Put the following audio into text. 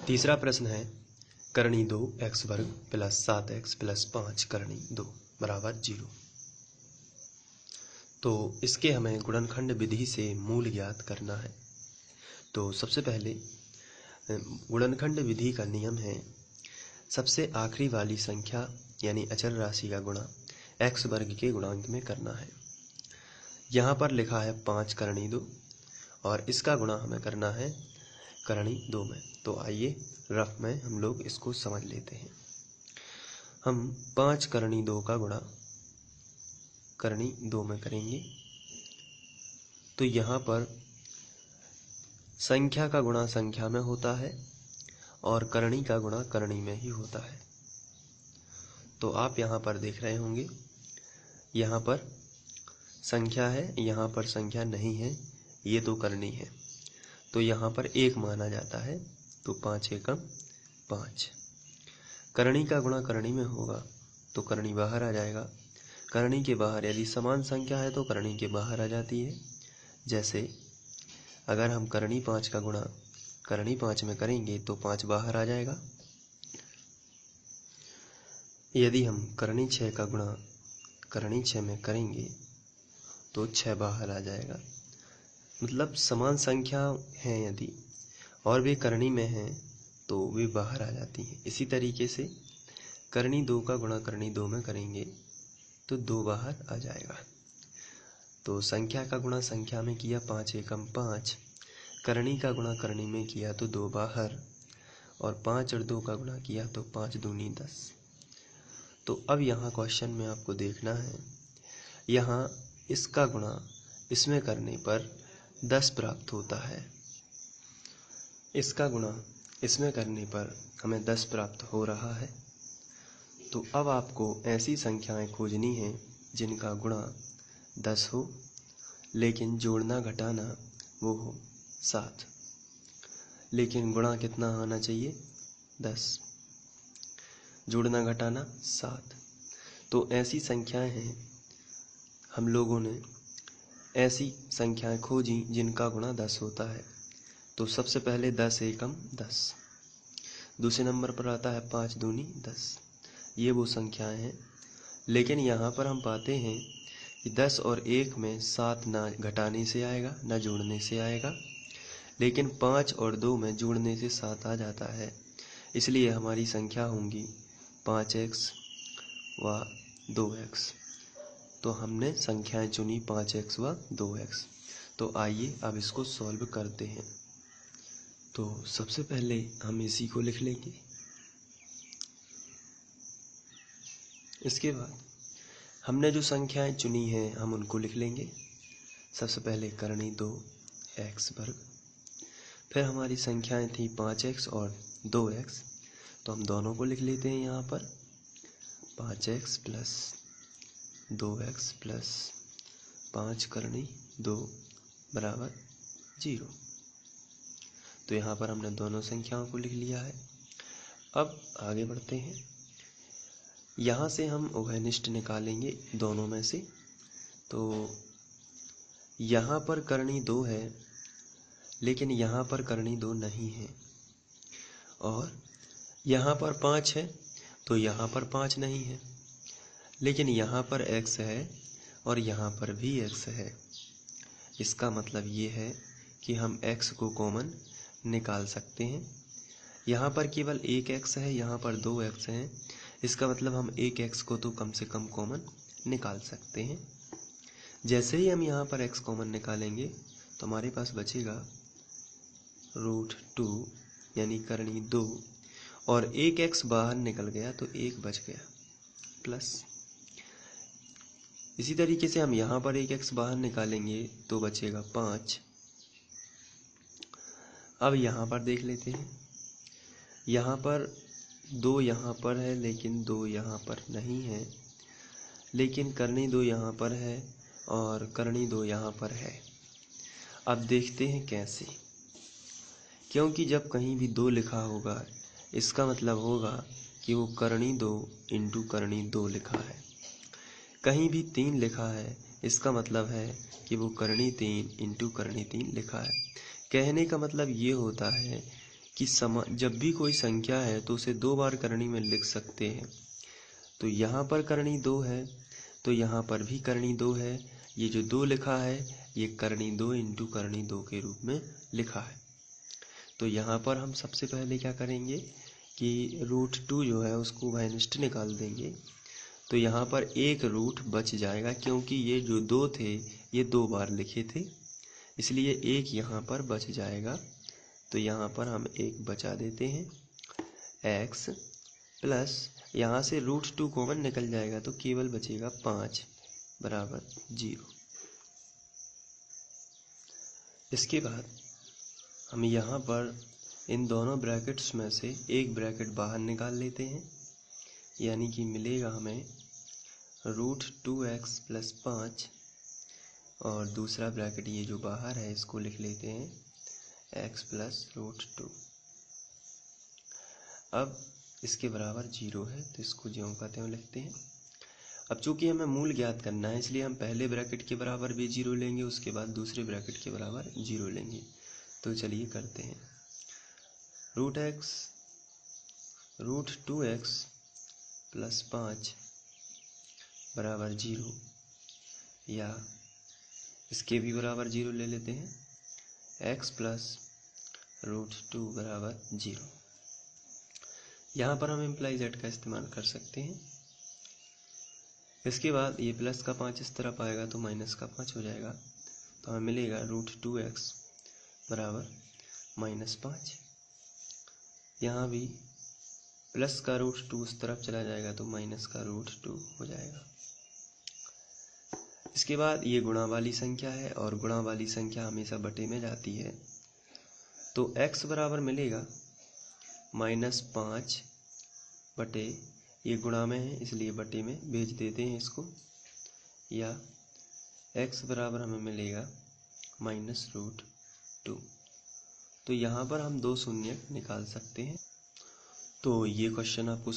तीसरा प्रश्न है करणी 2x वर्ग प्लस 7x प्लस 5 करणी 2 बराबर 0। तो इसके हमें गुणनखंड विधि से मूल ज्ञात करना है। तो सबसे पहले गुणनखंड विधि का नियम है सबसे आखिरी वाली संख्या यानी अचर राशि का गुणा x वर्ग के गुणांक में करना है। यहाँ पर लिखा है 5 करणी 2 और इसका गुणा हमें करना है करणी 2 में। तो आइए रफ में हम लोग इसको समझ लेते हैं। हम 5 करणी 2 का गुणा करणी 2 में करेंगे तो यहाँ पर संख्या का गुणा संख्या में होता है और करणी का गुणा करणी में ही होता है। तो आप यहाँ पर देख रहे होंगे, यहाँ पर संख्या है, यहाँ पर संख्या नहीं है, ये तो करणी है। तो यहाँ पर 1 माना जाता है, तो 5 एकम 5। करणी का गुणा करणी में होगा तो करणी बाहर आ जाएगा। करणी के बाहर यदि समान संख्या है तो करणी के बाहर आ जाती है। जैसे अगर हम करणी 5 का गुणा करणी 5 में करेंगे तो 5 बाहर आ जाएगा। यदि हम करणी 6 का गुणा करणी 6 में करेंगे तो 6 बाहर आ जाएगा। मतलब समान संख्या है यदि और वे करणी में हैं तो वे बाहर आ जाती हैं। इसी तरीके से करणी 2 का गुणा करणी 2 में करेंगे तो 2 बाहर आ जाएगा। तो संख्या का गुणा संख्या में किया 5 एकम 5, करणी का गुणा करणी में किया तो 2 बाहर, और 5 और 2 का गुणा किया तो 5 दूनी 10। तो अब यहाँ क्वेश्चन में आपको देखना है, यहाँ इसका गुणा इसमें करने पर 10 प्राप्त होता है, इसका गुणा इसमें करने पर हमें 10 प्राप्त हो रहा है। तो अब आपको ऐसी संख्याएं खोजनी हैं जिनका गुणा 10 हो लेकिन जोड़ना घटाना वो हो 7, लेकिन गुणा कितना आना चाहिए 10, जोड़ना घटाना 7। तो ऐसी संख्याएं हैं, हम लोगों ने ऐसी संख्याएं खोजी जिनका गुणा 10 होता है। तो सबसे पहले 10 एकम 10, दूसरे नंबर पर आता है 5 दूनी 10। ये वो संख्याएं हैं, लेकिन यहाँ पर हम पाते हैं कि 10 और 1 में 7 ना घटाने से आएगा ना जोड़ने से आएगा, लेकिन 5 और 2 में जोड़ने से 7 आ जाता है। इसलिए हमारी संख्या होंगी 5x व 2x। तो हमने संख्याएं चुनी 5x व 2x। तो आइए अब इसको सॉल्व करते हैं। तो सबसे पहले हम इसी को लिख लेंगे, इसके बाद हमने जो संख्याएं चुनी हैं हम उनको लिख लेंगे। सबसे पहले करणी 2x वर्ग, फिर हमारी संख्याएं थी 5x और 2x, तो हम दोनों को लिख लेते हैं। यहाँ पर 5x प्लस 2x प्लस 5 करणी 2 बराबर 0। तो यहाँ पर हमने दोनों संख्याओं को लिख लिया है। अब आगे बढ़ते हैं, यहाँ से हम उभयनिष्ठ निकालेंगे दोनों में से। तो यहाँ पर करणी 2 है लेकिन यहाँ पर करणी 2 नहीं है, और यहाँ पर 5 है तो यहाँ पर 5 नहीं है, लेकिन यहाँ पर x है और यहाँ पर भी x है। इसका मतलब ये है कि हम x को कॉमन निकाल सकते हैं। यहाँ पर केवल 1 x है, यहाँ पर 2 x हैं। इसका मतलब हम 1 x को तो कम से कम कॉमन निकाल सकते हैं। जैसे ही हम यहाँ पर x कॉमन निकालेंगे तो हमारे पास बचेगा √2 यानी करणी 2, और 1 x बाहर निकल गया तो 1 बच गया प्लस। इसी तरीके से हम यहाँ पर 1 x बाहर निकालेंगे तो बचेगा 5। अब यहाँ पर देख लेते हैं, यहाँ पर 2 यहाँ पर है लेकिन 2 यहाँ पर नहीं है, लेकिन करणी 2 यहाँ पर है और करणी 2 यहाँ पर है। अब देखते हैं कैसे, क्योंकि जब कहीं भी 2 लिखा होगा इसका मतलब होगा कि वो करणी 2 इंटू करणी 2 लिखा है। कहीं भी 3 लिखा है इसका मतलब है कि वो करणी 3 इंटू करणी 3 लिखा है। कहने का मतलब ये होता है कि जब भी कोई संख्या है तो उसे 2 बार करनी में लिख सकते हैं। तो यहाँ पर करनी 2 है, तो यहाँ पर भी करनी 2 है। ये जो 2 लिखा है ये करनी 2 इंटू करनी 2 के रूप में लिखा है। तो यहाँ पर हम सबसे पहले क्या करेंगे कि √2 जो है उसको भाइनिष्ट निकाल देंगे। तो यहाँ पर एक रूट बच जाएगा, क्योंकि ये जो 2 थे ये 2 बार लिखे थे, इसलिए एक यहाँ पर बच जाएगा। तो यहाँ पर हम एक बचा देते हैं। x प्लस यहाँ से √2 कॉमन निकल जाएगा तो केवल बचेगा 5 बराबर 0। इसके बाद हम यहाँ पर इन दोनों ब्रैकेट्स में से एक ब्रैकेट बाहर निकाल लेते हैं, यानी कि मिलेगा हमें √2x प्लस 5 और दूसरा ब्रैकेट ये जो बाहर है इसको लिख लेते हैं x प्लस √2। अब इसके बराबर 0 है तो इसको ज्यों का त्यों लिखते हैं। अब चूंकि हमें मूल ज्ञात करना है इसलिए हम पहले ब्रैकेट के बराबर भी 0 लेंगे, उसके बाद दूसरे ब्रैकेट के बराबर 0 लेंगे। तो चलिए करते हैं। √2x प्लस 5 बराबर 0, या इसके भी बराबर 0 ले लेते हैं। x प्लस √2 बराबर 0। यहाँ पर हम इम्प्लाई z का इस्तेमाल कर सकते हैं। इसके बाद ये प्लस का 5 इस तरफ आएगा तो माइनस का 5 हो जाएगा। तो हमें मिलेगा √2x बराबर -5। यहाँ भी प्लस का √2 उस तरफ चला जाएगा तो माइनस का √2 हो जाएगा। इसके बाद ये गुणा वाली संख्या है और गुणा वाली संख्या हमेशा बटे में जाती है। तो x बराबर मिलेगा -5 बटे, ये गुणा में है इसलिए बटे में भेज देते हैं इसको, या x बराबर हमें मिलेगा -√2। तो यहाँ पर हम 2 शून्य निकाल सकते हैं। तो ये क्वेश्चन आपको